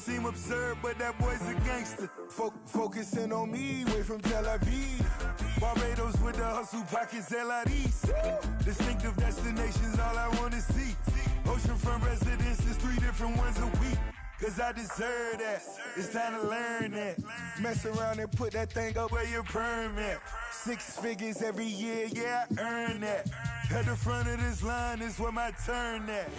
seem absurd, but that boy's a gangster. Focusing on me, way from Tel Aviv. Barbados with the hustle pockets, LIDs. Distinctive destinations, all I wanna see. Oceanfront residences, 3 different ones a week. Cause I deserve that, it's time to learn that. Mess around and put that thing up where your perm at. 6 figures every year, yeah, I earn that. At the front of this line is where my turn at.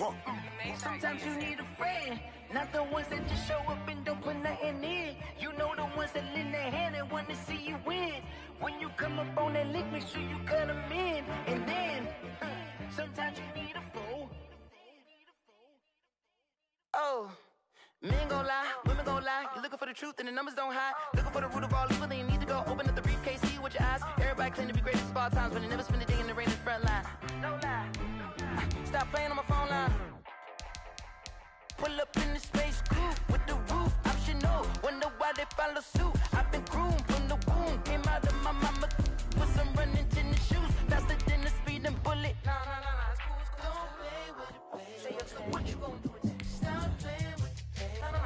Sometimes you need a friend, not the ones that just show up and don't put nothing in. You know the ones that lend their hand and want to see you win. When you come up on that lick, make sure you cut them in. And then, sometimes you need a fool. Oh. Men gon' lie, women gon' lie. You're looking for the truth and the numbers don't hide. Looking for the root of all evil, then you need to go open up the briefcase, see with your eyes. Everybody claim to be greatest of all times, but they never spend a day in the rain in the front line. No lie. Stop playing on my phone line. Pull up in the space coupe with the roof optional. Wonder why they follow suit. I've been groomed from the womb. Came out of my mama with some running tennis shoes. Faster than the speeding bullet. No, it's cool, it's cool. Don't play with it, baby. Say so what you gon' do with that? Stop playing with it. No.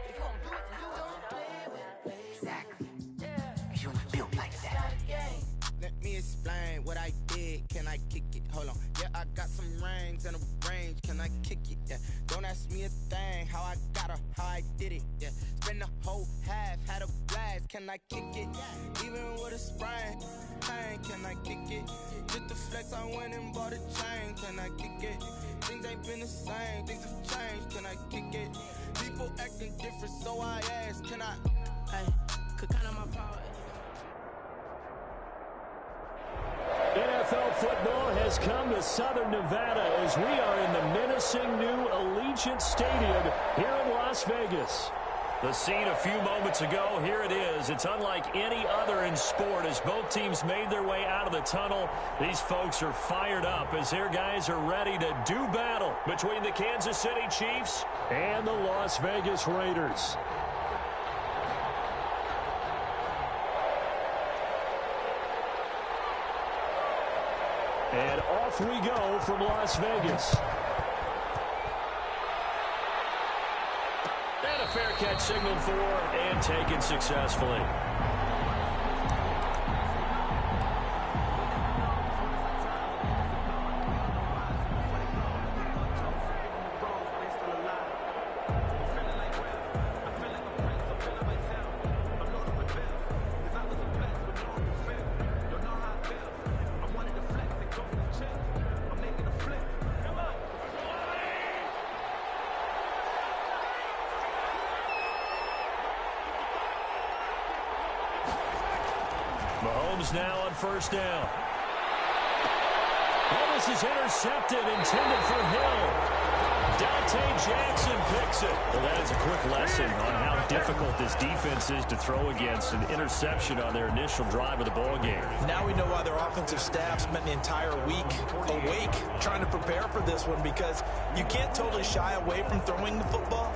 If you gon' do it, then don't play with it, baby. Exactly. Yeah. You built like that. Let me explain what I did. Can I kick it? Hold on. Yeah, I got some rings and a range. Can I kick it? Yeah. Don't ask me a thing. How I got her, how I did it. Yeah. Spend the whole half, had a blast. Can I kick it? Even with a sprain. Pain, can I kick it? Just the flex, I went and bought a chain. Can I kick it? Things ain't been the same. Things have changed. Can I kick it? People acting different, so I ask. Can I? Hey, could count on my power. NFL football has come to Southern Nevada as we are in the menacing new Allegiant Stadium here in Las Vegas. The scene a few moments ago, here it is. It's unlike any other in sport as both teams made their way out of the tunnel. These folks are fired up as their guys are ready to do battle between the Kansas City Chiefs and the Las Vegas Raiders. And off we go from Las Vegas. And a fair catch signaled for and taken successfully. Mahomes now on first down. Oh, this is intercepted, intended for Hill. Dante Jackson picks it. Well, that is a quick lesson on how difficult this defense is to throw against. An interception on their initial drive of the ball game. Now we know why their offensive staff spent the entire week awake trying to prepare for this one, because you can't totally shy away from throwing the football.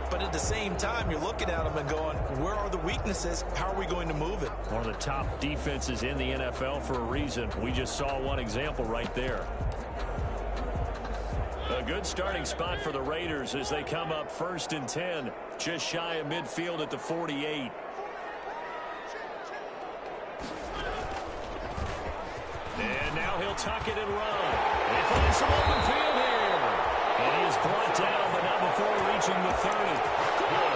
But at the same time, you're looking at them and going, where are the weaknesses? How are we going to move it? One of the top defenses in the NFL for a reason. We just saw one example right there. A good starting spot for the Raiders as they come up 1st and 10. Just shy of midfield at the 48. And now he'll tuck it and run. He finds some open field here. And he is brought down, but not before reaching the 30.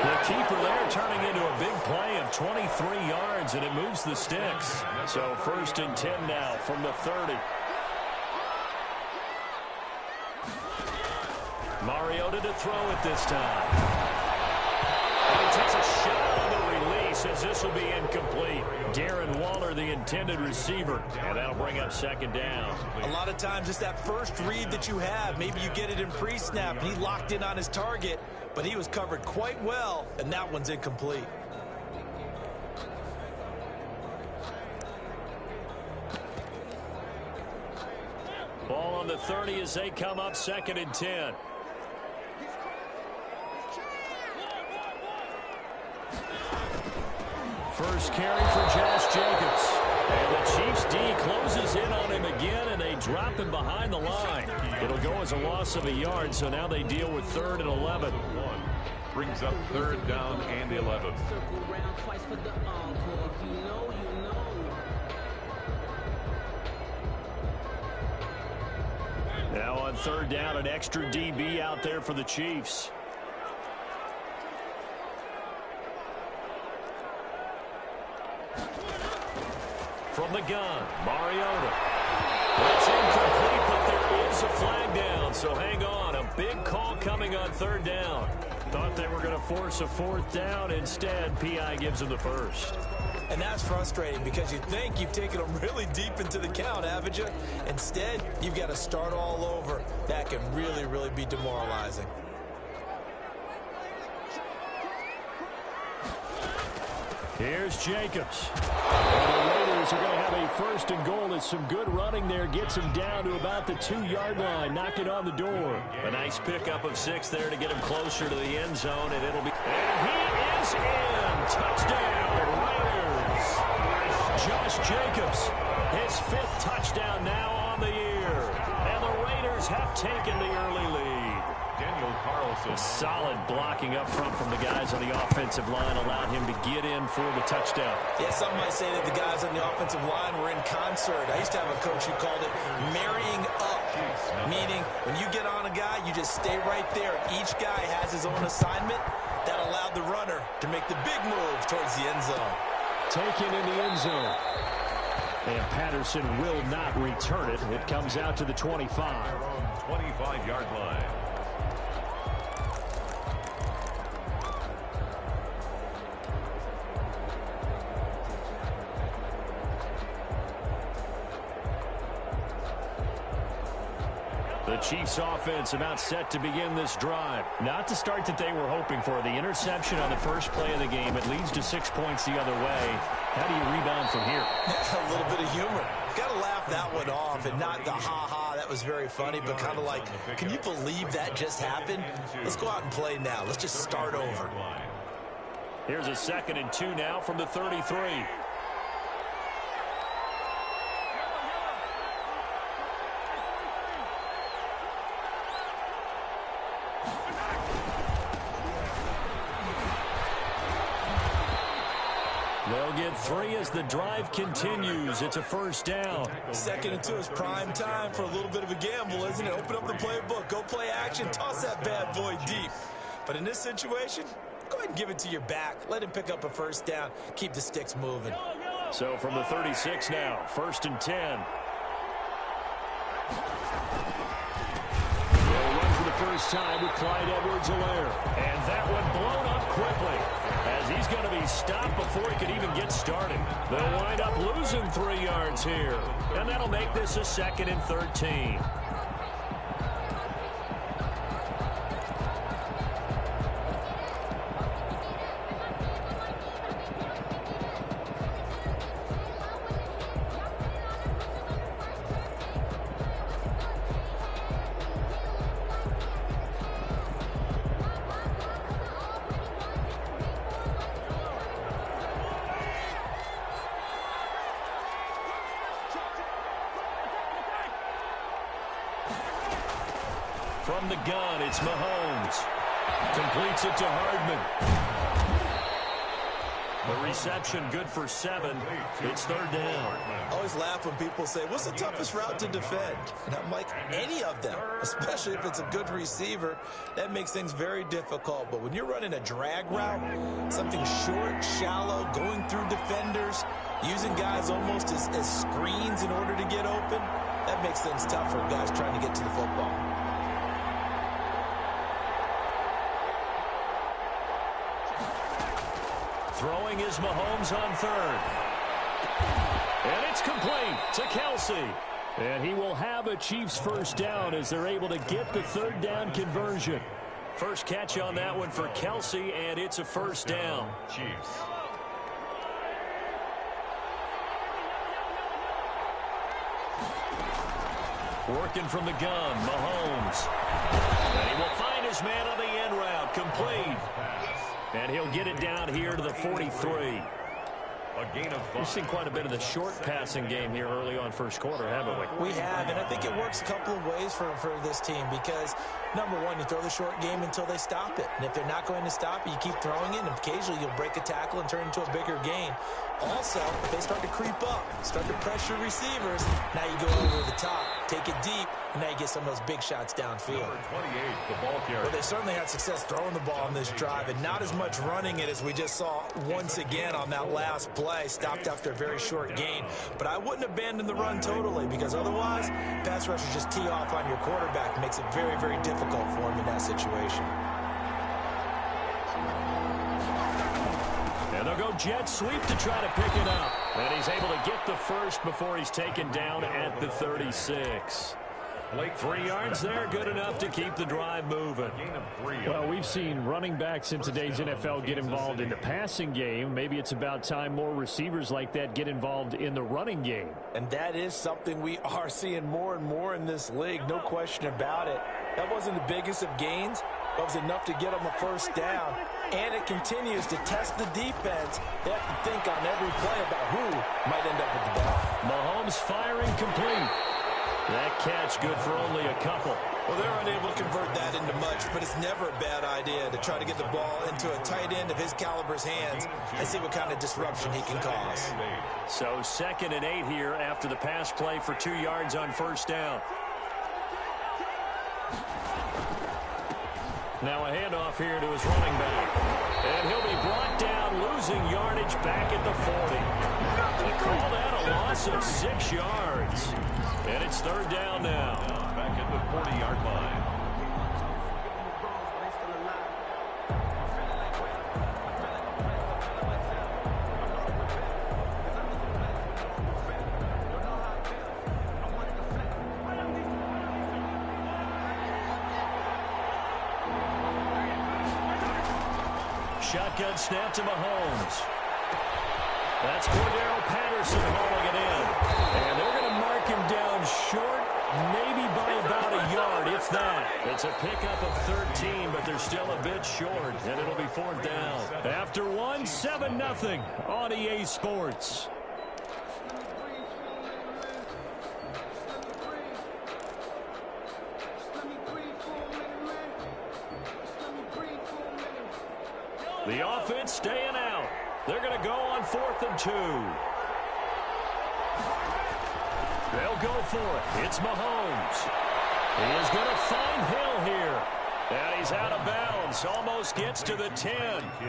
The keeper there turning into a big play of 23 yards, and it moves the sticks. So 1st and 10 now from the 30. Mariota to throw it this time. And he takes a shot on the release as this will be incomplete. Darren Waller, the intended receiver, and that'll bring up 2nd down. A lot of times it's that first read that you have. Maybe you get it in pre-snap, and he locked in on his target, but he was covered quite well, and that one's incomplete. Ball on the 30 as they come up 2nd and 10. First carry for Josh Jacobs. And the Chiefs D closes in on him again, and they drop him behind the line. It'll go as a loss of a yard, so now they deal with 3rd and 11. brings up 3rd down and 11. Now on 3rd down, an extra DB out there for the Chiefs. From the gun, Mariota. That's incomplete, but there is a flag down, so hang on. A big call coming on 3rd down. Thought they were going to force a 4th down. Instead, P.I. gives them the first. And that's frustrating because you think you've taken them really deep into the count, haven't you? Instead, you've got to start all over. That can really, really be demoralizing. Here's Jacobs. And the Raiders are going to have a 1st and goal. It's some good running there. Gets him down to about the 2-yard line. Knock it on the door. A nice pickup of 6 there to get him closer to the end zone. And it'll be... And he is in. Touchdown, Raiders. Josh Jacobs, his 5th touchdown now on the year. And the Raiders have taken the early lead. Daniel Carlson. Solid blocking up front from the guys on the offensive line allowed him to get in for the touchdown. Yeah, some might say that the guys on the offensive line were in concert. I used to have a coach who called it marrying up, meaning when you get on a guy, you just stay right there. Each guy has his own assignment. That allowed the runner to make the big move towards the end zone. Taken in the end zone. And Patterson will not return it. It comes out to the 25. 25-yard line. The Chiefs offense about set to begin this drive. Not the start that they were hoping for. The interception on the first play of the game. It leads to 6 points the other way. How do you rebound from here? A little bit of humor. Got to laugh that one off and not the ha-ha. That was very funny, but kind of like, can you believe that just happened? Let's go out and play now. Let's just start over. Here's a 2nd and 2 now from the 33. They'll get 3 as the drive continues. It's a 1st down. 2nd and 2 is prime time for a little bit of a gamble, isn't it? Open up the playbook. Go play action. Toss that bad boy deep. But in this situation, go ahead and give it to your back. Let him pick up a 1st down. Keep the sticks moving. So from the 36 now, 1st and 10. They'll run for the first time with Clyde Edwards-Helaire. And that one blown up quickly, as he's going to be stopped before he could even get started. They'll wind up losing 3 yards here. And that'll make this a 2nd and 13. From the gun, it's Mahomes. Completes it to Hardman. The reception good for 7. It's 3rd down. I always laugh when people say, what's the toughest route to defend? And I'm like, any of them, especially if it's a good receiver. That makes things very difficult. But when you're running a drag route, something short, shallow, going through defenders, using guys almost as screens in order to get open, that makes things tough for guys trying to get to the football. Throwing is Mahomes on 3rd. And it's complete to Kelce. And he will have a Chiefs 1st down as they're able to get the 3rd down conversion. First catch on that one for Kelce, and it's a 1st down. Chiefs. Working from the gun, Mahomes. And he will find his man on the end route, complete. And he'll get it down here to the 43. A gain of 5. We've seen quite a bit of the short passing game here early on first quarter, haven't we? We have, and I think it works a couple of ways for this team because, number one, you throw the short game until they stop it. And if they're not going to stop it, you keep throwing it, and occasionally you'll break a tackle and turn into a bigger gain. Also, if they start to creep up, start to pressure receivers, now you go over the top, take it deep, and now you get some of those big shots downfield. Number 28, the ball carrier. Well, they certainly had success throwing the ball on this drive, and not as much running it as we just saw once again on that last play. Stopped after a very short gain. But I wouldn't abandon the run totally because otherwise, pass rushers just tee off on your quarterback. It makes it very, very difficult for him in that situation. And they'll go jet sweep to try to pick it up. And he's able to get the first before he's taken down at the 36. 3 yards there, good enough to keep the drive moving. Well, we've seen running backs in today's NFL get involved in the passing game. Maybe it's about time more receivers like that get involved in the running game. And that is something we are seeing more and more in this league, no question about it. That wasn't the biggest of gains, but it was enough to get them a first down. And it continues to test the defense. They have to think on every play about who might end up with the ball. Mahomes firing complete. That catch good for only a couple. Well, they're unable to convert that into much, but it's never a bad idea to try to get the ball into a tight end of his caliber's hands and see what kind of disruption he can cause. So 2nd and 8 here after the pass play for 2 yards on first down. Now a handoff here to his running back. And he'll be brought down, losing yardage back at the 40. They call that a loss of 6 yards. And it's 3rd down now. Back at the 40-yard line. Shotgun snap to Mahomes. That's Cordero Patterson hauling it in. And they're going to mark him down short, maybe by about a yard, if that. It's a pickup of 13, but they're still a bit short, and it'll be 4th down. After 1, 7-0 on EA Sports. The offense staying out. They're going to go on 4th and 2. They'll go for it. It's Mahomes. He is going to find Hill here. And he's out of bounds. Almost gets to the 10.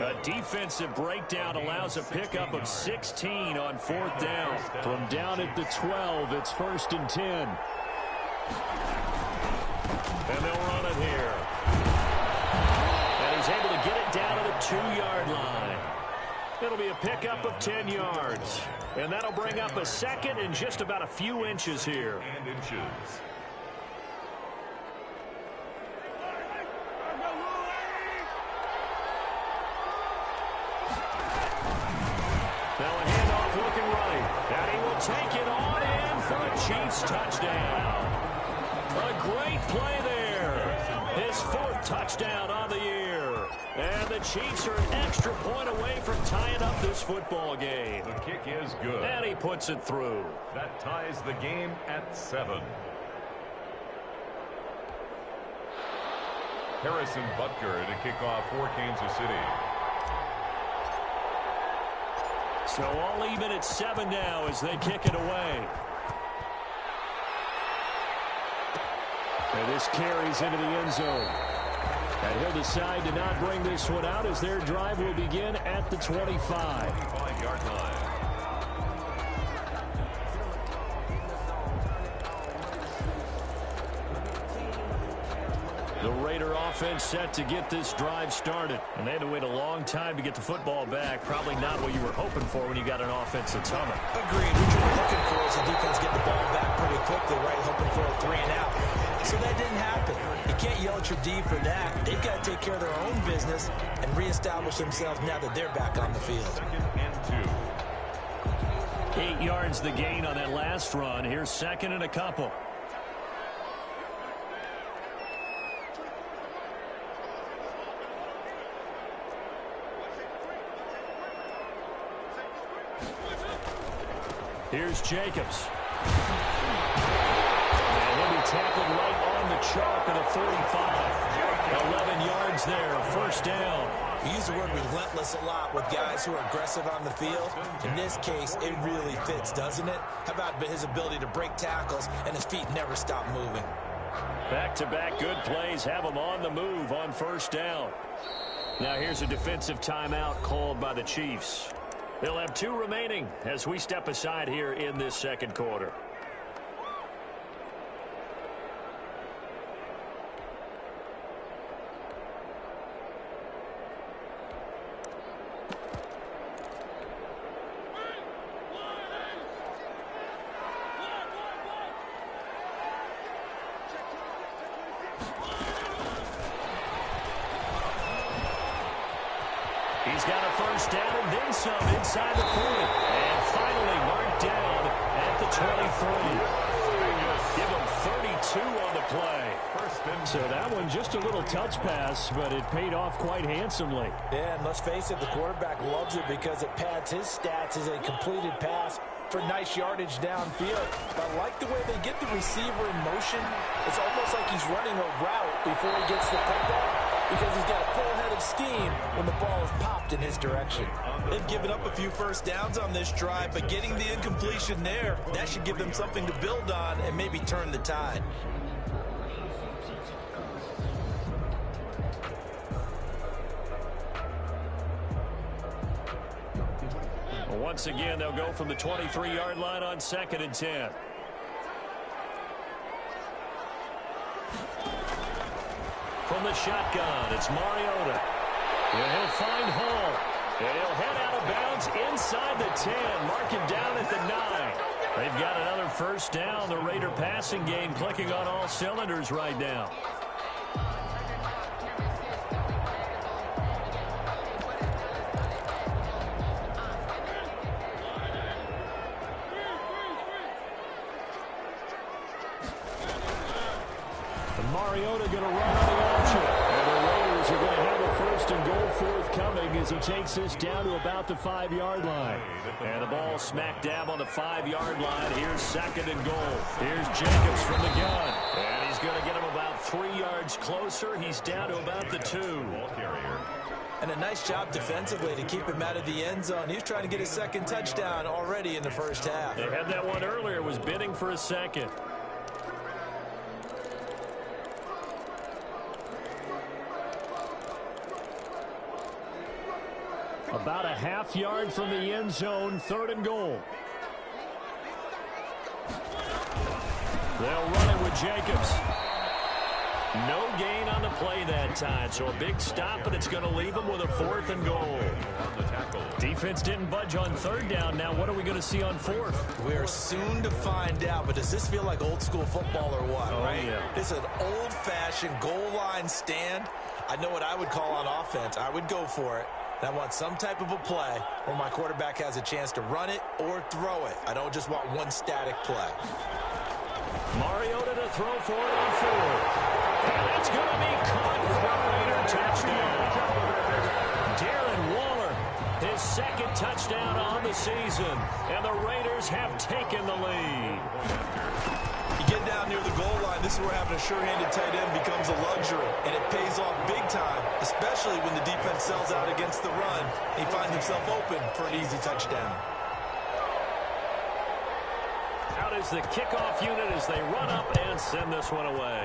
A defensive breakdown allows a pickup of 16 on 4th down. From down at the 12, it's 1st and 10. And they'll run it here. And he's able to get it down to the 2-yard line. It'll be a pickup of 10 yards. And that'll bring up a 2nd and just about a few inches here. And inches. Now a handoff looking right. And he will take it on in for a Chiefs touchdown. A great play there. His 4th touchdown on the year. And the Chiefs are an extra point away from tying up this football game. The kick is good. And he puts it through. That ties the game at 7. Harrison Butker to kick off for Kansas City. So all even at 7 now as they kick it away. And this carries into the end zone. And he'll decide to not bring this one out as their drive will begin at the 25. 25-yard line. The Raider offense set to get this drive started. And they had to wait a long time to get the football back. Probably not what you were hoping for when you got an offense that's humming. Agreed. What you were looking for is the defense getting the ball back pretty quickly, right? Hoping for a 3 and out. So that didn't happen. You can't yell at your D for that. They've got to take care of their own business and reestablish themselves now that they're back on the field. 2nd and 2. 8 yards the gain on that last run. Here's 2nd and a couple. Here's Jacobs. And he'll be tackled right on the chalk of the 45. 11 yards there, first down. We use the word relentless a lot with guys who are aggressive on the field. In this case, it really fits, doesn't it? How about his ability to break tackles and his feet never stop moving? Back-to-back good plays have him on the move on first down. Now here's a defensive timeout called by the Chiefs. They'll have 2 remaining as we step aside here in this second quarter. He's got a first down and then some inside the 40. And finally marked down at the 23. Give him 32 on the play. So that one just a little touch pass, but it paid off quite handsomely. Yeah, and let's face it, the quarterback loves it because it pads his stats as a completed pass for nice yardage downfield. But I like the way they get the receiver in motion. It's almost like he's running a route before he gets the football, because he's got a full head of steam when the ball is popped in his direction. They've given up a few first downs on this drive, but getting the incompletion there, that should give them something to build on and maybe turn the tide. Once again, they'll go from the 23-yard line on 2nd and 10. From the shotgun, it's Mariota. And he'll find Hall. And he'll head out of bounds inside the 10. Mark him down at the 9. They've got another first down. The Raider passing game clicking on all cylinders right now. Mariota going to run on the option. And the Raiders are going to have a first and goal forthcoming as he takes this down to about the 5-yard line. And the ball smack dab on the 5-yard line. Here's 2nd and goal. Here's Jacobs from the gun. And he's going to get him about 3 yards closer. He's down to about the 2. And a nice job defensively to keep him out of the end zone. He was trying to get his 2nd touchdown already in the first half. They had that one earlier. Was bidding for a 2nd. About a half yard from the end zone, 3rd and goal. They'll run it with Jacobs. No gain on the play that time, so a big stop, but it's going to leave them with a 4th and goal. Defense didn't budge on 3rd down. Now what are we going to see on 4th? We're soon to find out, but does this feel like old school football or what, right? Yeah. This is an old-fashioned goal line stand. I know what I would call on offense. I would go for it. I want some type of a play where my quarterback has a chance to run it or throw it. I don't just want one static play. Mariota to throw for it on 4th. And that's going to be caught for a Raider touchdown. Darren Waller, his 2nd touchdown on the season. And the Raiders have taken the lead. You get down near the goal line, this is where having a sure-handed tight end becomes a luxury, and it pays off big time, especially when the defense sells out against the run. He finds himself open for an easy touchdown. Out is the kickoff unit as they run up and send this one away.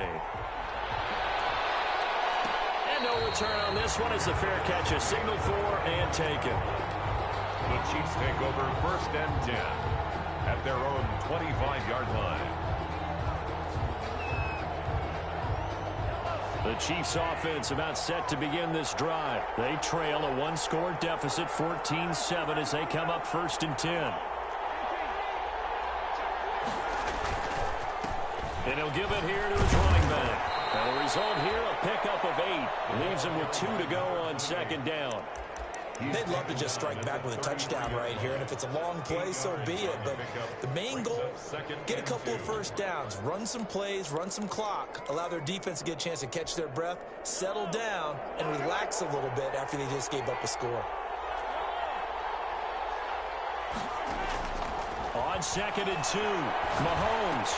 And no return on this one as the fair catch is signaled for and taken. The Chiefs take over 1st and 10 at their own 25-yard line. The Chiefs offense about set to begin this drive. They trail a 1-score deficit, 14-7, as they come up 1st and 10. And he'll give it here to his running back. And the result here, a pickup of 8. Leaves him with 2 to go on 2nd down. They'd love to just strike back with a touchdown right here, and if it's a long play, so be it. But the main goal, get a couple of first downs, run some plays, run some clock, allow their defense to get a chance to catch their breath, settle down, and relax a little bit after they just gave up a score. On 2nd and 2, Mahomes.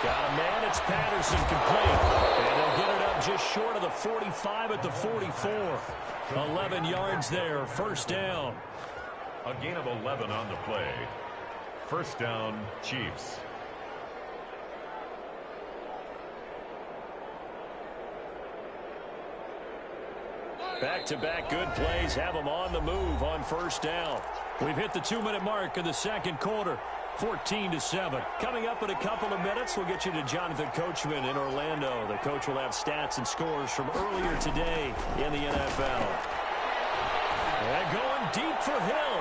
Got a man, it's Patterson complete. And they'll get it up just short of the 45 at the 44. 11 yards there, first down. A gain of 11 on the play. First down, Chiefs. Back-to-back good plays have them on the move on first down. We've hit the 2-minute mark of the second quarter. 14-7. Coming up in a couple of minutes, we'll get you to Jonathan Coachman in Orlando. The coach will have stats and scores from earlier today in the NFL. And going deep for Hill.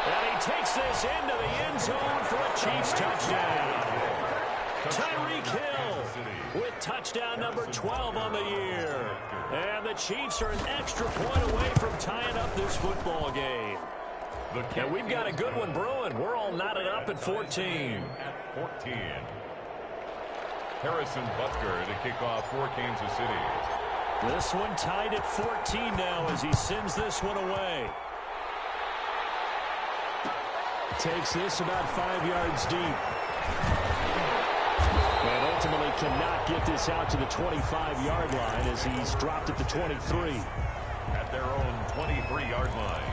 And he takes this into the end zone for a Chiefs touchdown. Tyreek Hill with touchdown number 12 on the year. And the Chiefs are an extra point away from tying up this football game. And we've got a good one brewing. We're all knotted up at 14. 14. Harrison Butker to kick off for Kansas City. This one tied at 14 now as he sends this one away. Takes this about 5 yards deep. And ultimately cannot get this out to the 25-yard line as he's dropped at the 23. At their own 23-yard line.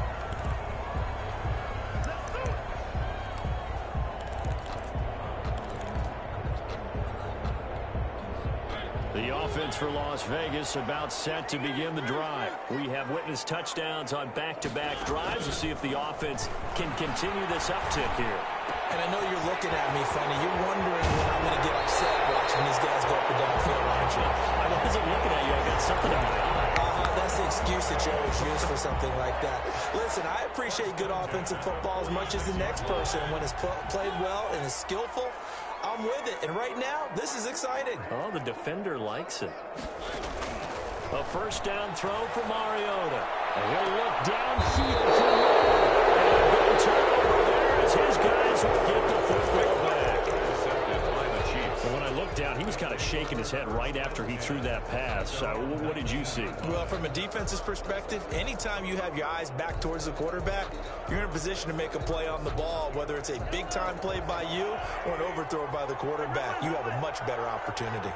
The offense for Las Vegas about set to begin the drive. We have witnessed touchdowns on back-to-back drives. We'll see if the offense can continue this uptick here. And I know you're looking at me funny. You're wondering when I'm going to get upset watching these guys go up and down the field, aren't you? I wasn't looking at you. I got something in my eye. That's the excuse that you always use for something like that. Listen, I appreciate good offensive football as much as the next person. When it's played well and is skillful, I'm with it. And right now, this is exciting. Oh, the defender likes it. A first down throw for Mariota. And he'll look downfield for Ward. And a big turnover there as his guys will get the football back. And when I looked down, he was kind of shaking his head right after he threw that pass. What did you see? Well, from a defense's perspective, anytime you have your eyes back towards the quarterback, you're in a position to make a play on the ball, whether it's a big-time play by you or an overthrow by the quarterback. You have a much better opportunity.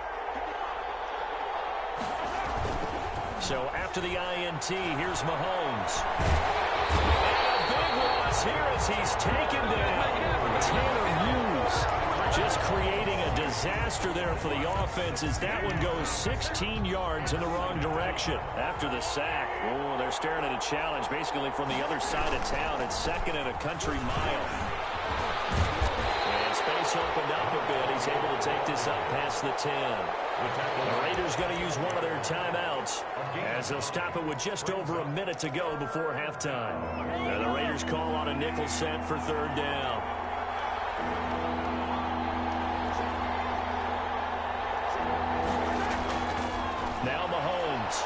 So after the INT, here's Mahomes. And a big loss here as he's taken down. Tanner Muse just creating a disaster there for the offense as that one goes 16 yards in the wrong direction. After the sack, they're staring at a challenge basically from the other side of town. It's second and a country mile. And space opened up a bit. He's able to take this up past the 10. The Raiders going to use one of their timeouts as they'll stop it with just over a minute to go before halftime. And the Raiders call on a nickel set for third down. Now Mahomes.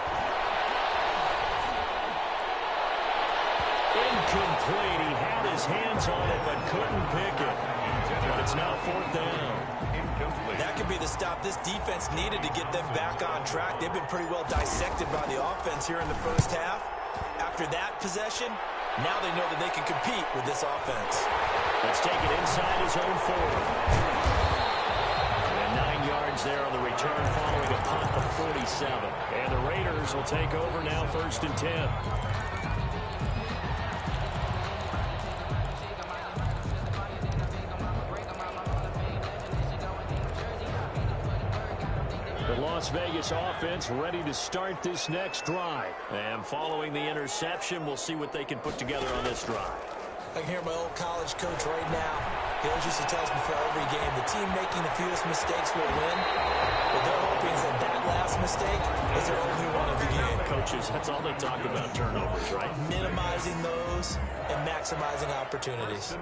Incomplete. He had his hands on it but couldn't pick it. But it's now fourth down. That could be the stop this defense needed to get them back on track. They've been pretty well dissected by the offense here in the first half. After that possession, now they know that they can compete with this offense. Let's take it inside his own 4. And 9 yards there on the return following a punt of 47. And the Raiders will take over now first and 10. The Las Vegas offense ready to start this next drive. And following the interception, we'll see what they can put together on this drive. I can hear my old college coach right now. He always used to tell us before every game, the team making the fewest mistakes will win. But they're hoping that last mistake is their only one of the game. Coaches, that's all they talk about, turnovers, right? Minimizing those and maximizing opportunities.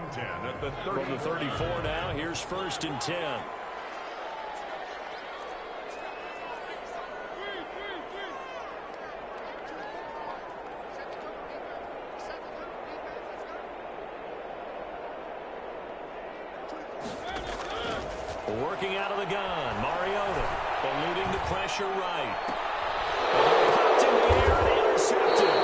From the 34 now, here's first and 10. Working out of the gun, Mariota eluding the pressure right. Popped in the air and intercepted.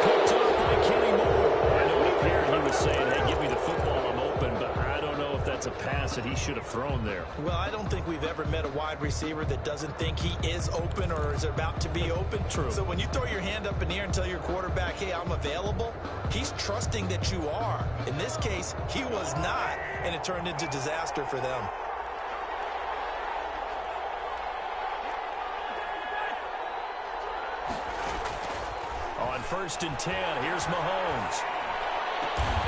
Picked up by Kenny Moore. And it would appear he was saying, hey, give me the football, I'm that he should have thrown there. Well, I don't think we've ever met a wide receiver that doesn't think he is open or is about to be open. True. So when you throw your hand up in the air and tell your quarterback, hey, I'm available, he's trusting that you are. In this case, he was not, and it turned into disaster for them. On 1st and 10, here's Mahomes.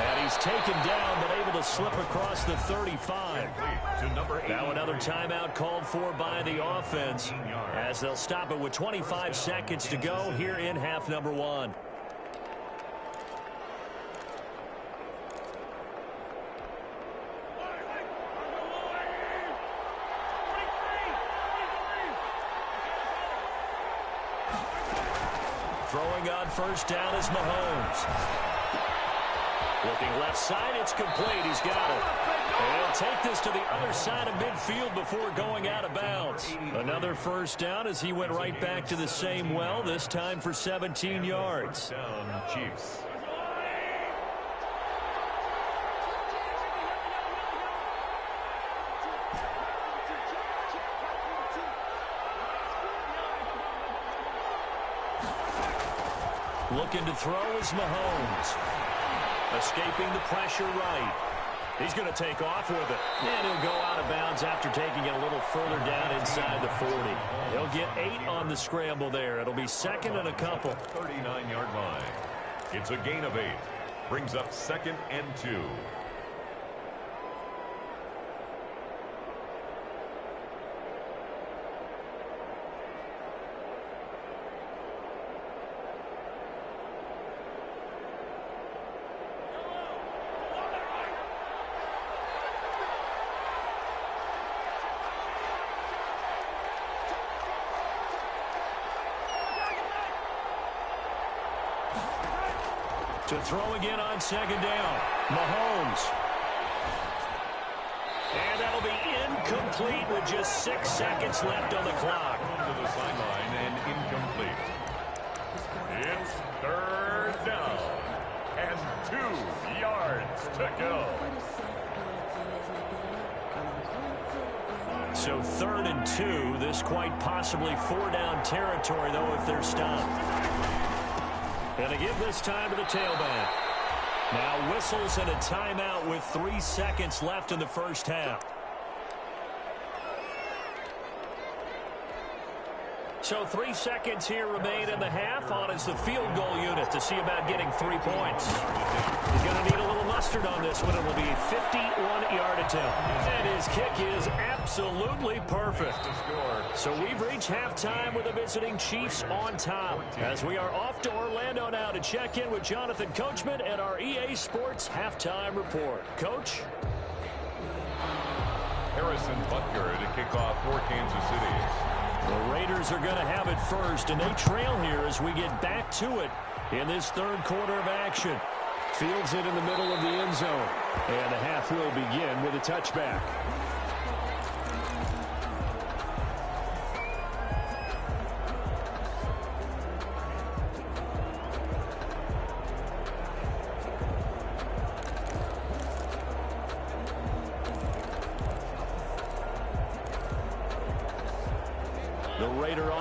And he's taken down, but able to slip across the 35. Now another timeout called for by the offense, as they'll stop it with 25 seconds to go here in half number 1. Throwing on 1st down is Mahomes. Looking left side, it's complete. He's got it. And he'll take this to the other side of midfield before going out of bounds. Another 1st down as he went right back to the same well, this time for 17 yards. Down, Chiefs. Looking to throw is Mahomes. Escaping the pressure right. He's going to take off with it. And he'll go out of bounds after taking it a little further down inside the 40. He'll get 8 on the scramble there. It'll be 2nd and a couple. 39-yard line. It's a gain of 8. Brings up 2nd and 2. To throw again on 2nd down. Mahomes. And that'll be incomplete with just 6 seconds left on the clock. To the sideline and incomplete. It's 3rd down and 2 yards to go. So 3rd and 2. This quite possibly 4-down territory, though, if they're stopped. And to give this time to the tailback. Now whistles and a timeout with 3 seconds left in the 1st half. So 3 seconds here remain in the half. On is the field goal unit to see about getting 3 points. He's going to need a little mustard on this one. It will be a 51-yard attempt. And his kick is absolutely perfect. So we've reached halftime with the visiting Chiefs on top. As we are off to Orlando now to check in with Jonathan Coachman and our EA Sports Halftime Report. Coach? Harrison Butker to kick off for Kansas City. The Raiders are going to have it first, and they trail here as we get back to it in this 3rd quarter of action. Fields it in the middle of the end zone, and the half will begin with a touchback.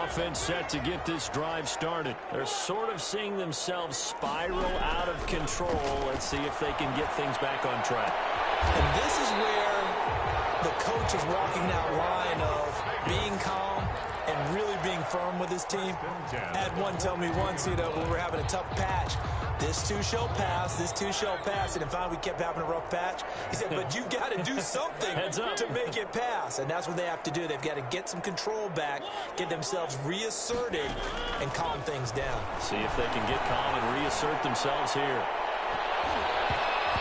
Offense set to get this drive started. They're sort of seeing themselves spiral out of control. Let's see if they can get things back on track. And this is where the coach is walking that line of being calm and really being firm with his team. I had one tell me once, when we were having a tough patch, this too shall pass, this too shall pass. And finally we kept having a rough patch. He said, but you've got to do something to make it pass. And that's what they have to do. They've got to get some control back, get themselves reasserted, and calm things down. See if they can get calm and reassert themselves here.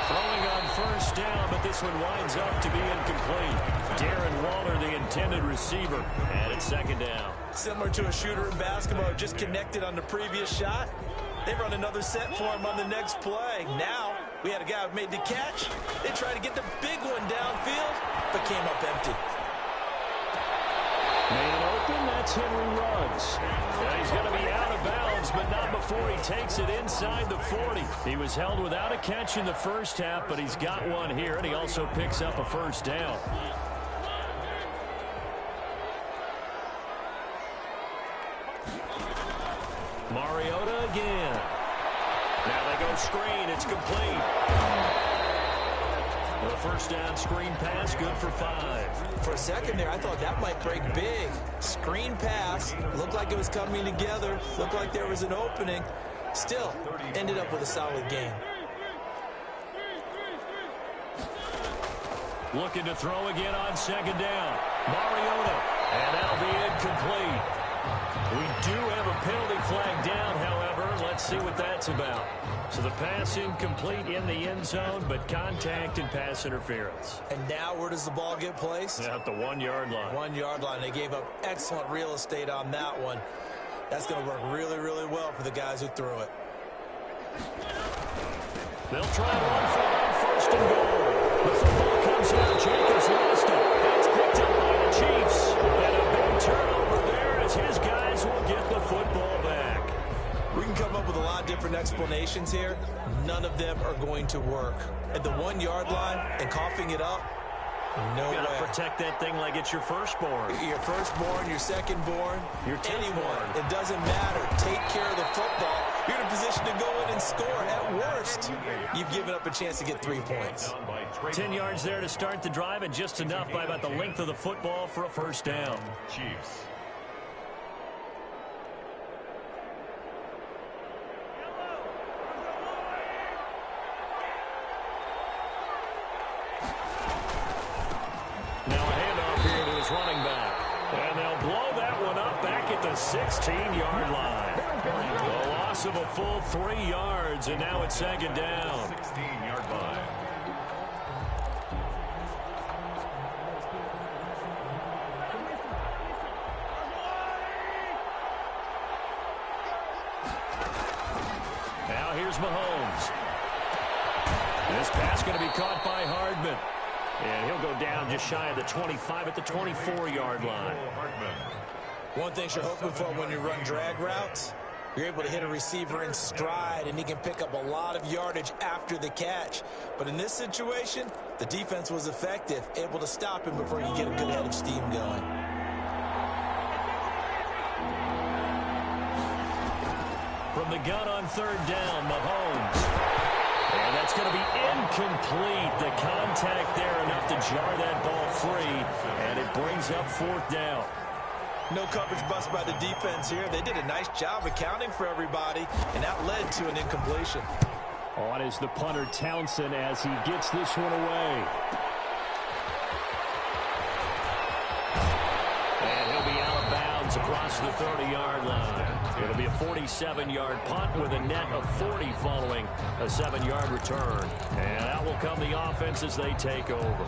Throwing on 1st down, but this one winds up to be incomplete. Darren Waller, the intended receiver, and it's 2nd down. Similar to a shooter in basketball, just connected on the previous shot. They run another set for him on the next play. Now, we had a guy who made the catch. They tried to get the big one downfield, but came up empty. Man open, That's Henry Ruggs. And he's going to be out of bounds, but not before he takes it inside the 40. He was held without a catch in the first half, but he's got one here, and he also picks up a first down. Mariota again. Now they go screen. It's complete. The first down screen pass, good for 5. For a second there, I thought that might break big. Screen pass, looked like it was coming together, looked like there was an opening. Still, ended up with a solid game. Looking to throw again on second down. Mariota, and that'll be incomplete. We do have a penalty flag down, however. Let's see what that's about. So the pass incomplete in the end zone, but contact and pass interference. And now where does the ball get placed? At the 1-yard line. 1-yard line. They gave up excellent real estate on that one. That's going to work really, really well for the guys who threw it. They'll try one for on first and goal. The football comes out. Jacobs lost it. That's picked up by the Chiefs. And a big turnover there as his guys will get the football back. We can come up with a lot of different explanations here. None of them are going to work. At the 1-yard line and coughing it up, no way. You gotta protect that thing like it's your firstborn. Your firstborn, your secondborn, your anyone. It doesn't matter. Take care of the football. You're in a position to go in and score. At worst, you've given up a chance to get 3 points. 10 yards there to start the drive, and just enough by about the length of the football for a first down. Chiefs. Now a handoff here to his running back. And they'll blow that one up back at the 16-yard line. A loss of a full 3 yards, and now it's second down. 16-yard line. Now here's Mahomes. This pass going to be caught by Hardman. And he'll go down just shy of the 25 at the 24-yard line. One thing you're hoping for when you run drag routes, you're able to hit a receiver in stride, and he can pick up a lot of yardage after the catch. But in this situation, the defense was effective, able to stop him before you get a good head of steam going. From the gun on third down, Mahomes. And that's going to be incomplete. The contact there enough to jar that ball free, and it brings up fourth down. No coverage bust by the defense here. They did a nice job accounting for everybody, and that led to an incompletion. On is the punter, Townsend, as he gets this one away. And he'll be out of bounds across the 30-yard line. It'll be a 47-yard punt with a net of 40 following a 7-yard return. And out will come the offense as they take over.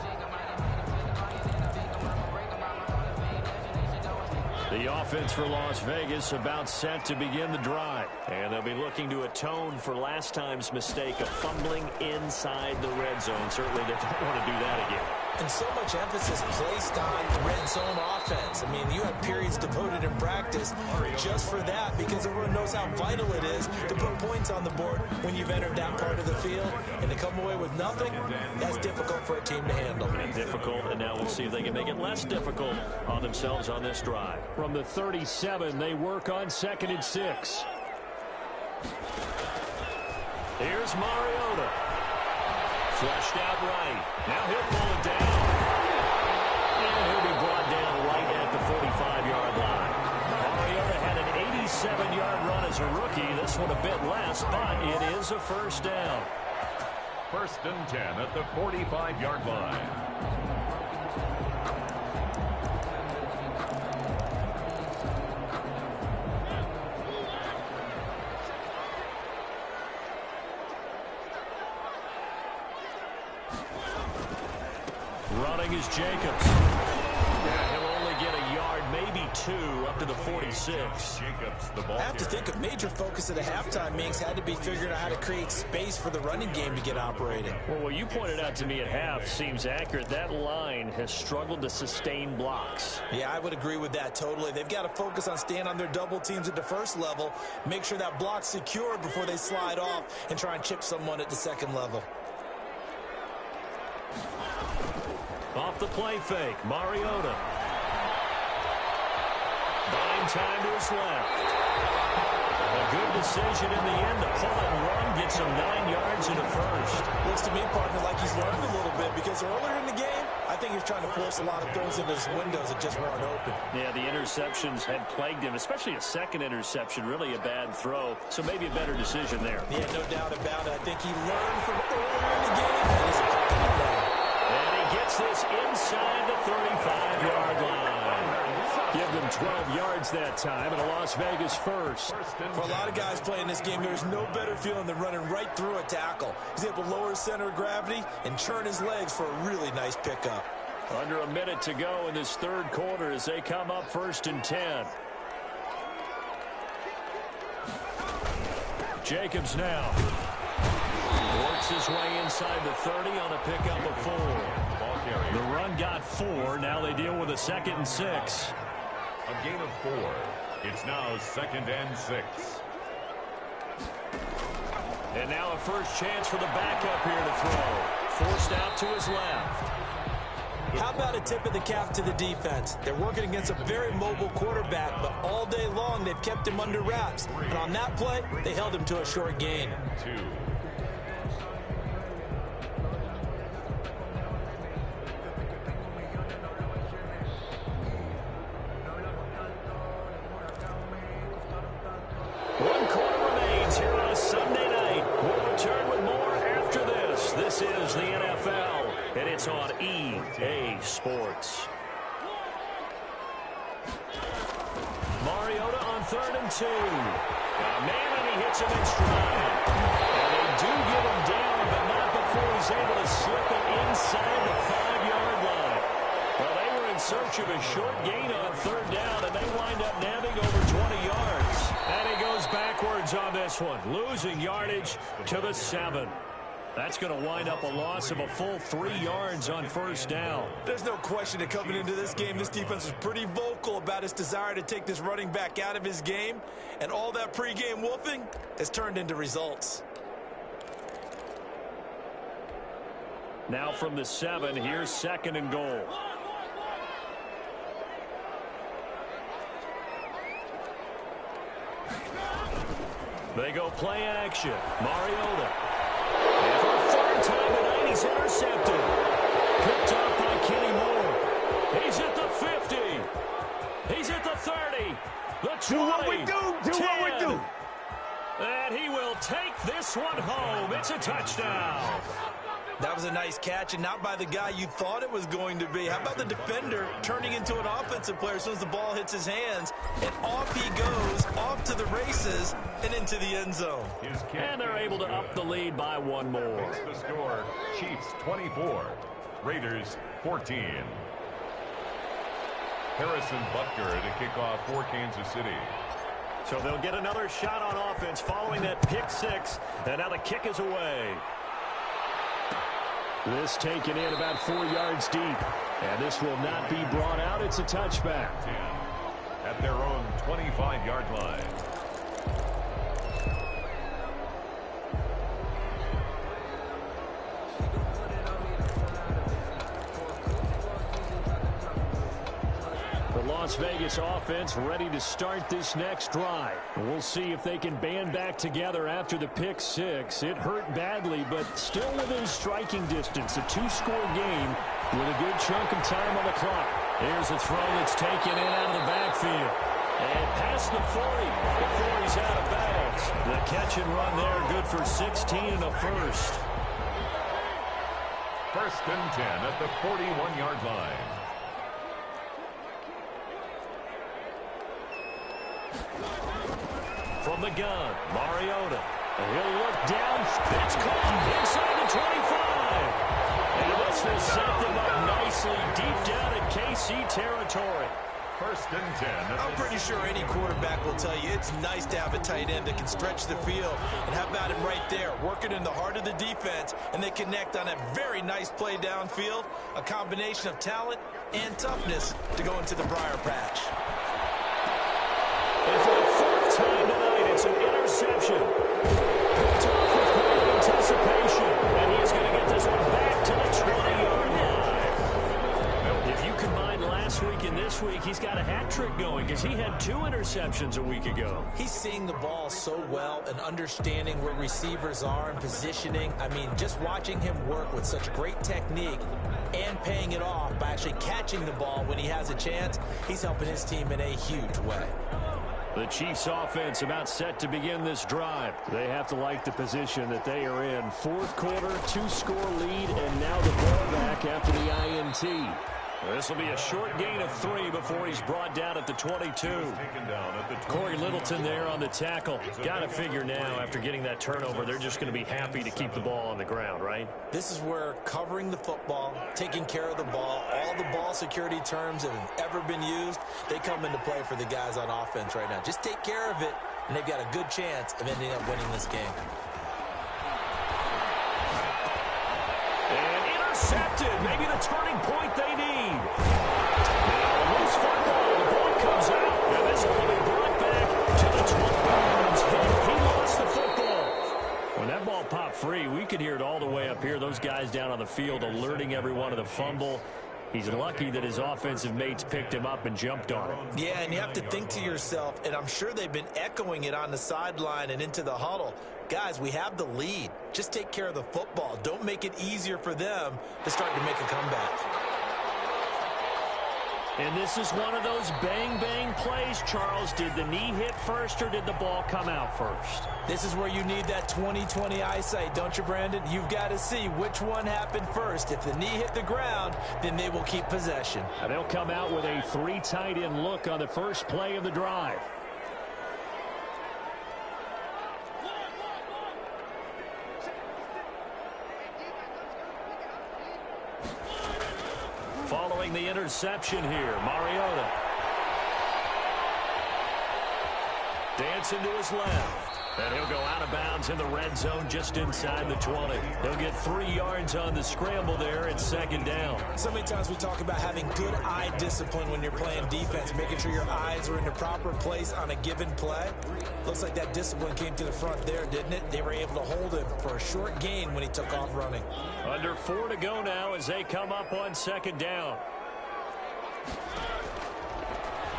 The offense for Las Vegas about set to begin the drive. And they'll be looking to atone for last time's mistake of fumbling inside the red zone. Certainly they don't want to do that again. And so much emphasis placed on red zone offense. I mean, you have periods devoted in practice just for that, because everyone knows how vital it is to put points on the board when you've entered that part of the field. And to come away with nothing, that's difficult for a team to handle. Difficult, and now we'll see if they can make it less difficult on themselves on this drive. From the 37, they work on 2nd and 6. Here's Mariota. Flushed out right. Now he'll pull it down. And he'll be brought down right at the 45-yard line. Mariota had an 87-yard run as a rookie. This one a bit less, but it is a first down. 1st and 10 at the 45-yard line. Running is Jacobs. Yeah, he'll only get a yard, maybe 2 up to the 46. Jacobs, the ball I have to carrier. think a major focus of the halftime meetings had to be figuring out how to create space for the running game to get operating. Well, what you pointed out to me at half seems accurate. That line has struggled to sustain blocks. Yeah, I would agree with that totally. They've got to focus on staying on their double teams at the first level, make sure that block's secure before they slide off and try and chip someone at the second level. Off the play fake, Mariota. Buying time to his left. A good decision in the end to pull and run, get some 9 yards in the first. Looks to me, partner, like he's learned a little bit because earlier in the game, I think he's trying to force a lot of throws into his windows that just weren't open. Yeah, the interceptions had plagued him, especially a second interception, really a bad throw. So maybe a better decision there. Yeah, no doubt about it. I think he learned from earlier in the game and he's applying it now. And he gets this inside the 35-yard line. Give them 12 yards that time and a Las Vegas first. For a lot of guys playing this game, there's no better feeling than running right through a tackle. He's able to lower his center of gravity and churn his legs for a really nice pickup. Under a minute to go in this third quarter as they come up 1st and 10. Jacobs now works his way inside the 30 on a pickup of 4. The run got 4. Now they deal with a 2nd and 6. A gain of 4. It's now 2nd and 6. And now a first chance for the backup here to throw. Forced out to his left. How about a tip of the cap to the defense? They're working against a very mobile quarterback, but all day long they've kept him under wraps. And on that play, they held him to a short gain. 2. One quarter remains here on a Sunday night. We'll return with more after this. This is the NFL, and it's on EA Sports. Mariota on 3rd and 2. Got a man, and he hits him in stride. And they do give him down, but not before he's able to slip it inside the 5-yard line. Well, they were in search of a short gain on 3rd down, and they wind up nabbing over 20 yards. And he goes backwards on this one, losing yardage to the 7. That's going to wind up a loss of a full 3 yards on 1st down. There's no question that coming into this game, this defense was pretty vocal about its desire to take this running back out of his game. And all that pregame wolfing has turned into results. Now from the 7, here's 2nd and goal. They go play action. Mariota. And for the 3rd time tonight, he's intercepted. Picked off by Kenny Moore. He's at the 50. He's at the 30. The 20. Do what we do. Do 10. what we do. And he will take this one home. It's a touchdown. That was a nice catch, and not by the guy you thought it was going to be. How about the defender turning into an offensive player as soon as the ball hits his hands, and off he goes, off to the races, and into the end zone. And they're able to up the lead by 1 more. The score, Chiefs 24, Raiders 14. Harrison Butker to kick off for Kansas City. So they'll get another shot on offense following that pick 6, and now the kick is away. This taken in about 4 yards deep, and this will not be brought out. It's a touchback. 10 at their own 25-yard line. The Las Vegas offense ready to start this next drive. We'll see if they can band back together after the pick 6. It hurt badly, but still within striking distance. A 2-score game with a good chunk of time on the clock. Here's a throw that's taken in out of the backfield. And past the 40 before he's out of bounds. The catch and run there, good for 16 and a first. 1st and 10 at the 41-yard line. From the gun, Mariota. He'll look down. It's caught inside the 25. And this will set them up nicely deep down in KC territory. 1st and 10. I'm pretty sure any quarterback will tell you it's nice to have a tight end that can stretch the field. And how about him right there, working in the heart of the defense, and they connect on a very nice play downfield, a combination of talent and toughness to go into the briar patch. And for the 4th time tonight, it's an interception. Picked off with great anticipation, and he's going to get this one back to the 20-yard line. If you combine last week and this week, he's got a hat trick going because he had 2 interceptions a week ago. He's seeing the ball so well and understanding where receivers are and positioning. I mean, just watching him work with such great technique and paying it off by actually catching the ball when he has a chance, he's helping his team in a huge way. The Chiefs offense about set to begin this drive. They have to like the position that they are in. 4th quarter, 2-score lead, and now the ball back after the INT. This will be a short gain of 3 before he's brought down at the 22. Corey Littleton there on the tackle. Got to figure now after getting that turnover, they're just going to be happy to keep the ball on the ground, right? This is where covering the football, taking care of the ball, all the ball security terms that have ever been used, they come into play for the guys on offense right now. Just take care of it, and they've got a good chance of ending up winning this game. And intercepted. Maybe the turning point they need. Now, loose football. The ball comes out, and this will be brought back to the 20-yard line. He lost the football. When that ball popped free, we could hear it all the way up here. Those guys down on the field alerting everyone of the fumble. He's lucky that his offensive mates picked him up and jumped on him. Yeah, and you have to think to yourself, and I'm sure they've been echoing it on the sideline and into the huddle. Guys, we have the lead. Just take care of the football. Don't make it easier for them to start to make a comeback. And this is one of those bang-bang plays, Charles. Did the knee hit first or did the ball come out first? This is where you need that 20/20 eyesight, don't you, Brandon? You've got to see which one happened first. If the knee hit the ground, then they will keep possession. And they'll come out with a 3 tight end look on the first play of the drive. Following the interception here, Mariota. Dancing to his left. And he'll go out of bounds in the red zone just inside the 20. He'll get 3 yards on the scramble there at 2nd down. So many times we talk about having good eye discipline when you're playing defense, making sure your eyes are in the proper place on a given play. Looks like that discipline came to the front there, didn't it? They were able to hold him for a short gain when he took off running. Under 4 to go now as they come up on 2nd down.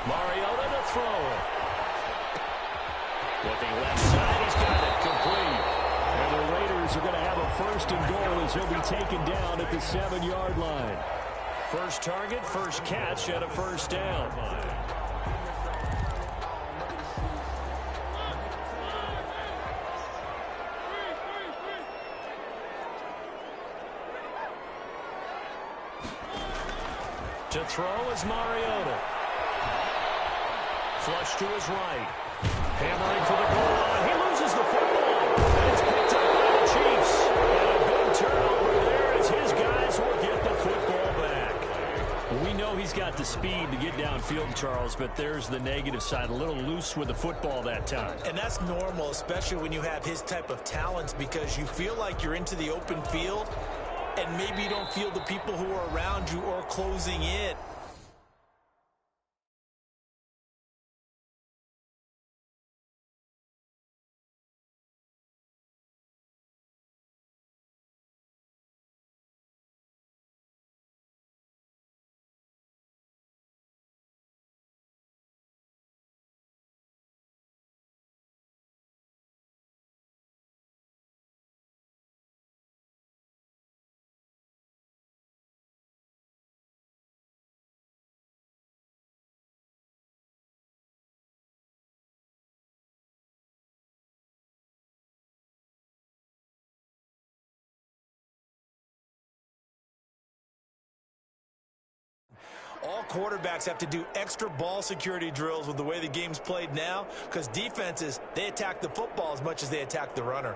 Mariota to throw. Looking left side, he's got it complete. And the Raiders are going to have a 1st and goal as he'll be taken down at the 7-yard line. First target, first catch, and a 1st down. To throw is Mariota. Flush to his right. Hammering for the goal line. He loses the football. And it's picked up by the Chiefs. And a big turnover there as his guys will get the football back. We know he's got the speed to get downfield, Charles, but there's the negative side. A little loose with the football that time. And that's normal, especially when you have his type of talents, because you feel like you're into the open field and maybe you don't feel the people who are around you or closing in. All quarterbacks have to do extra ball security drills with the way the game's played now, because defenses, they attack the football as much as they attack the runner.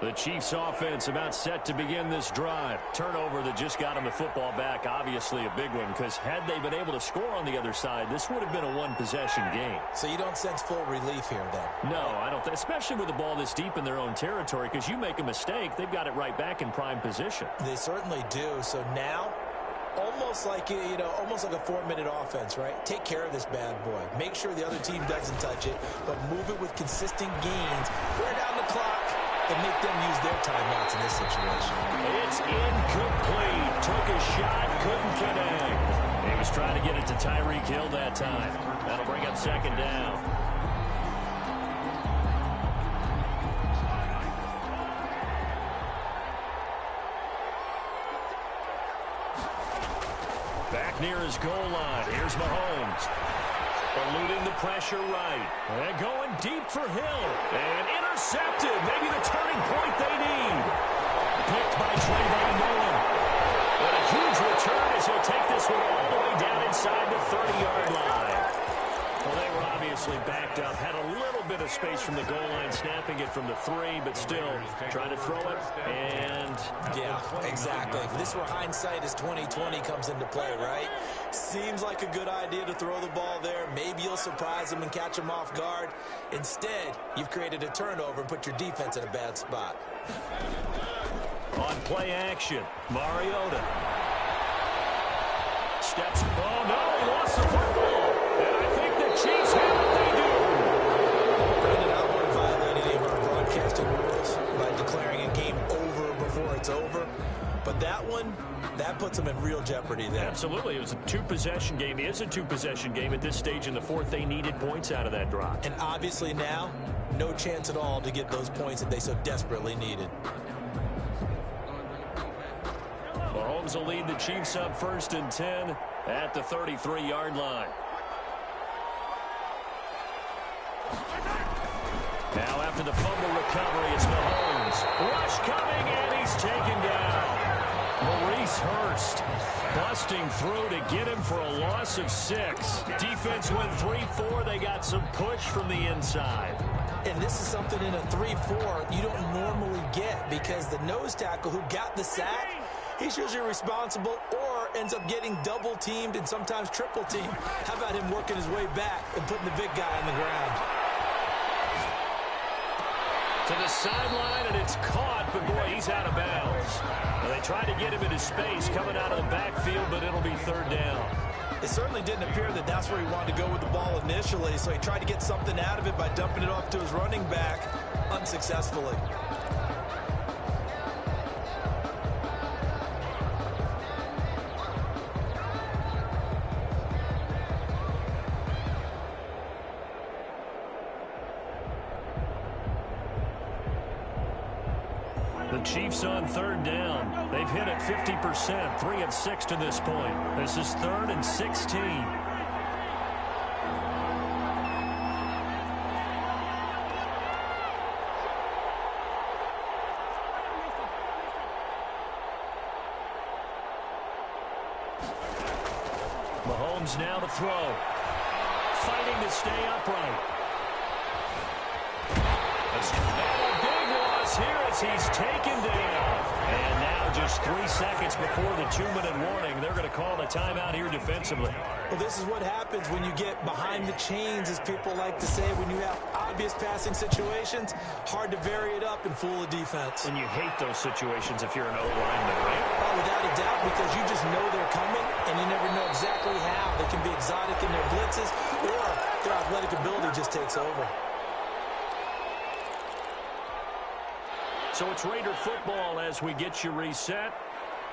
The Chiefs offense about set to begin this drive. Turnover that just got them the football back. Obviously a big one, because had they been able to score on the other side, this would have been a one-possession game. So you don't sense full relief here then? No, I don't. Especially with the ball this deep in their own territory, because you make a mistake, they've got it right back in prime position. They certainly do. So now, almost like almost like a 4-minute offense, right? Take care of this bad boy. Make sure the other team doesn't touch it, but move it with consistent gains. Wear down the clock and make them use their timeouts in this situation. It's incomplete. Took a shot, couldn't connect. He was trying to get it to Tyreek Hill that time. That'll bring up second down. Back near his goal line. Here's Mahomes. Eluding the pressure right. And going deep for Hill. And intercepted. Maybe the turning point they need. Picked by Trayvon Mullen. But a huge return as he'll take this one all the way down inside the 30-yard line. Well, they were obviously backed up. Had a little bit of space from the goal line, snapping it from the 3, but still trying to throw it. And yeah, exactly. If this were hindsight as 2020 comes into play, right? Seems like a good idea to throw the ball there. Maybe you'll surprise him and catch him off guard. Instead, you've created a turnover and put your defense in a bad spot. On play action, Mariota. Steps. Oh, no, he lost the football. And I think the Chiefs have what they do. Brandon, I don't want to violate any of our broadcasting rules by declaring a game over before it's over. But that one, that puts them in real jeopardy there. Absolutely. It was a two-possession game. It is a two-possession game at this stage in the fourth. They needed points out of that drive. And obviously now, no chance at all to get those points that they so desperately needed. Mahomes will lead the Chiefs up 1st and 10 at the 33-yard line. Now after the fumble recovery, it's Mahomes. Rush coming, and he's taken down. Maurice Hurst busting through to get him for a loss of 6. Defense went 3-4. They got some push from the inside. And this is something in a 3-4 you don't normally get, because the nose tackle who got the sack, he's usually responsible or ends up getting double-teamed and sometimes triple-teamed. How about him working his way back and putting the big guy on the ground? To the sideline, and it's caught, but boy, he's out of bounds. Well, they tried to get him into space coming out of the backfield, but it'll be 3rd down. It certainly didn't appear that that's where he wanted to go with the ball initially, so he tried to get something out of it by dumping it off to his running back unsuccessfully. The Chiefs on 3rd down. They've hit it 50%, 3 of 6 to this point. This is 3rd and 16. Mahomes now to throw. Fighting to stay upright. A big loss here as he's taken down. And now just 3 seconds before the 2-minute warning, they're going to call a timeout here defensively. Well, this is what happens when you get behind the chains, as people like to say. When you have obvious passing situations, hard to vary it up and fool a defense. And you hate those situations if you're an O-lineman, right? Oh, without a doubt, because you just know they're coming, and you never know exactly how. They can be exotic in their blitzes, or their athletic ability just takes over. So it's Raider football as we get you reset.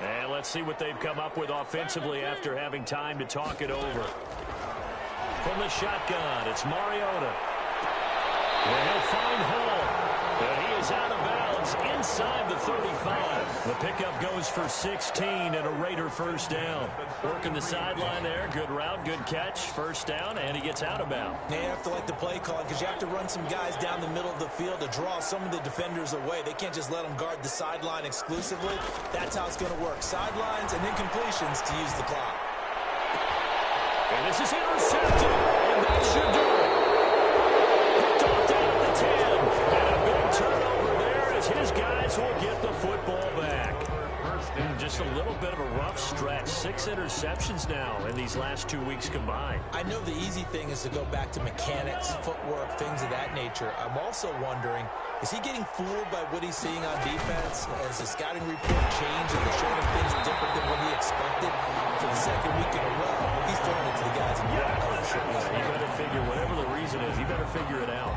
And let's see what they've come up with offensively after having time to talk it over. From the shotgun, it's Mariota. And he'll find Hall. But he is out of bounds inside the 35. The pickup goes for 16 and a Raider 1st down. Working the sideline there. Good route, good catch. 1st down, and he gets out of bounds. You have to like the play call, because you have to run some guys down the middle of the field to draw some of the defenders away. They can't just let them guard the sideline exclusively. That's how it's going to work. Sidelines and then completions to use the clock. And this is intercepted. And that should do it. Picked off down at the 10. And a big turnover there as his guys the football back. Just a little bit of a rough stretch. 6 interceptions now in these last 2 weeks combined. I know the easy thing is to go back to mechanics, footwork, things of that nature. I'm also wondering, is he getting fooled by what he's seeing on defense? Has the scouting report changed and showing him things different than what he expected? For the second week in a row, he's throwing it to the guys in the He better figure, whatever the reason is, he better figure it out.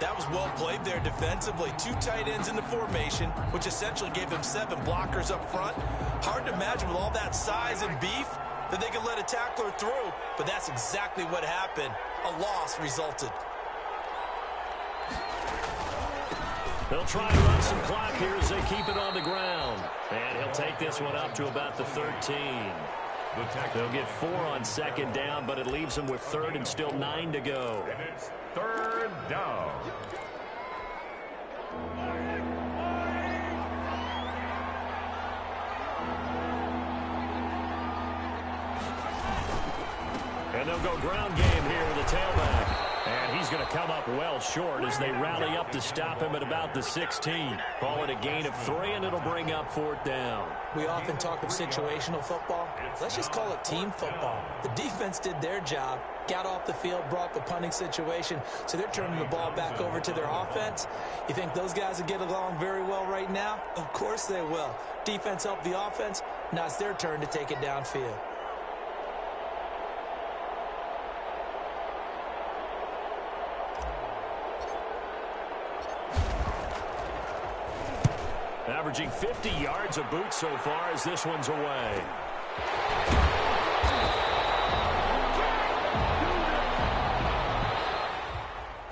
That was well played there defensively. 2 tight ends in the formation, which essentially gave him 7 blockers up front. Hard to imagine with all that size and beef that they could let a tackler through, but that's exactly what happened. A loss resulted. They'll try and run some clock here as they keep it on the ground. And he'll take this one up to about the 13. They'll get 4 on second down, but it leaves them with 3rd and still 9 to go. And it's 3rd down. And they'll go ground game here with the tailback. And he's going to come up well short as they rally up to stop him at about the 16. Call it a gain of 3, and it'll bring up 4th down. We often talk of situational football. Let's just call it team football. The defense did their job, got off the field, brought the punting situation, so they're turning the ball back over to their offense. You think those guys will get along very well right now? Of course they will. Defense helped the offense. Now it's their turn to take it downfield. Averaging 50 yards a boot so far as this one's away.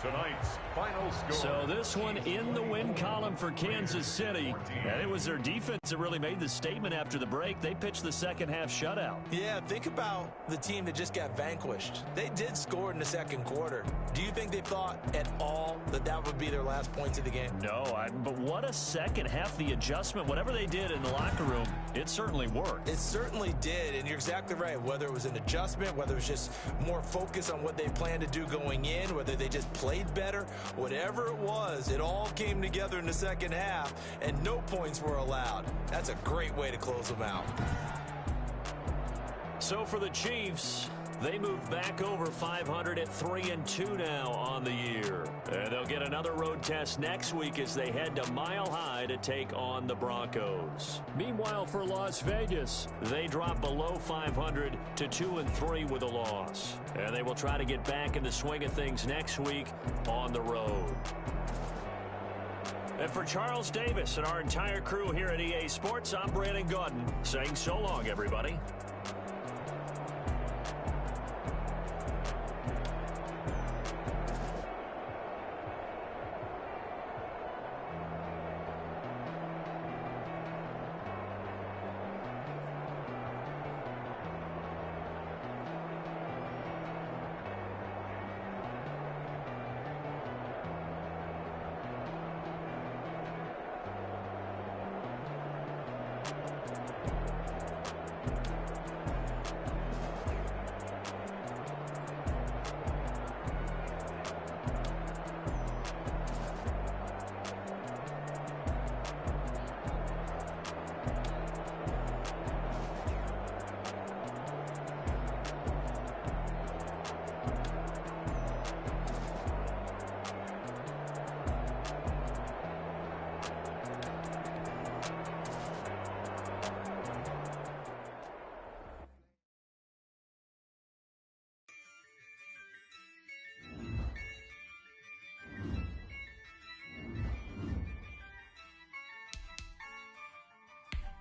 Tonight's final score. So this one in the win column for Kansas City. And it was their defense that really made the statement after the break. They pitched the second half shutout. Yeah, think about the team that just got vanquished. They did score in the second quarter. Do you think they thought at all that that would be their last points of the game? No, but what a second half. The adjustment, whatever they did in the locker room, it certainly worked. It certainly did, and you're exactly right. Whether it was an adjustment, whether it was just more focus on what they planned to do going in, whether they just played better, whatever it was, it all came together in the second half, and no points were allowed. That's a great way to close them out. So for the Chiefs, they move back over 500 at 3-2 now on the year. And they'll get another road test next week as they head to Mile High to take on the Broncos. Meanwhile, for Las Vegas, they drop below 500 to 2-3 with a loss. And they will try to get back in the swing of things next week on the road. And for Charles Davis and our entire crew here at EA Sports, I'm Brandon Gaudin saying so long, everybody.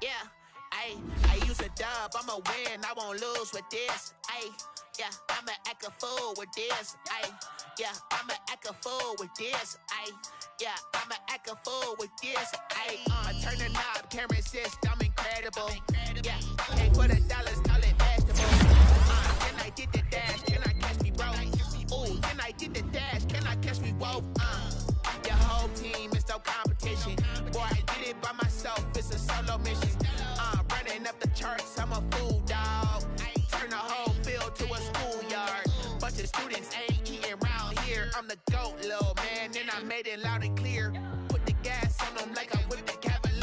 Yeah, I use a dub, I'ma win, I won't lose with this. Yeah, I'ma act a fool with this. Yeah, I'ma act a fool with this. Yeah, I'ma act a fool with this. I turn the knob, camera assist, I'm incredible. Yeah, hey, for the dollars, call it vegetable. Can I get the dash? Can I catch me, bro? Ooh, can I get the dash? Can I catch me, whoa? Your whole team is no competition. Boy, I did it by myself, it's a solo mission. Running up the charts, I'm a fool, dog. Turn the whole field to a schoolyard. Bunch of students ain't eating round here. I'm the GOAT, little man, and I made it loud and clear. Put the gas on them like I whipped the Cavalier.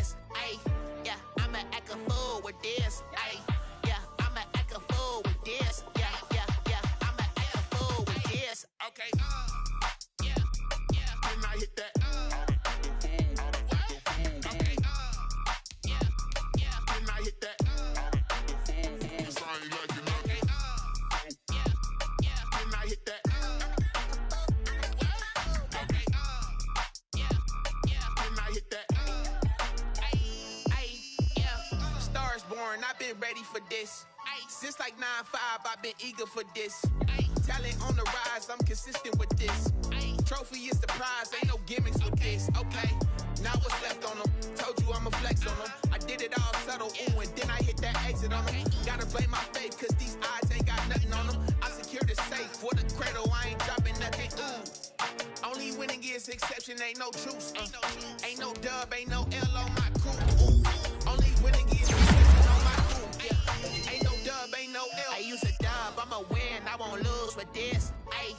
this. Ay, yeah, I'ma act a fool with this. Ay, yeah, I'ma act a fool with this. Yeah, yeah, yeah, I'ma act a fool with this. Okay, yeah, yeah, when I hit that. Okay, yeah, yeah, when I hit that. I've been ready for this. Since like 9-5, I've been eager for this. Talent on the rise, I'm consistent with this. Trophy is the prize, ain't no gimmicks with this. Okay, now what's left on them? Told you I'ma flex on them. I did it all subtle, ooh, and then I hit that exit on them. Gotta blame my faith, cause these odds ain't got nothing on them. I secured the safe for the cradle, I ain't dropping nothing, ooh. Only winning is exception, ain't no truce. Ain't no dub, ain't no L on my crew. Only winning is exception on my crew. Yeah. Ain't no dub, ain't no L. I use a dub, I'ma win, I won't lose with this. Ay.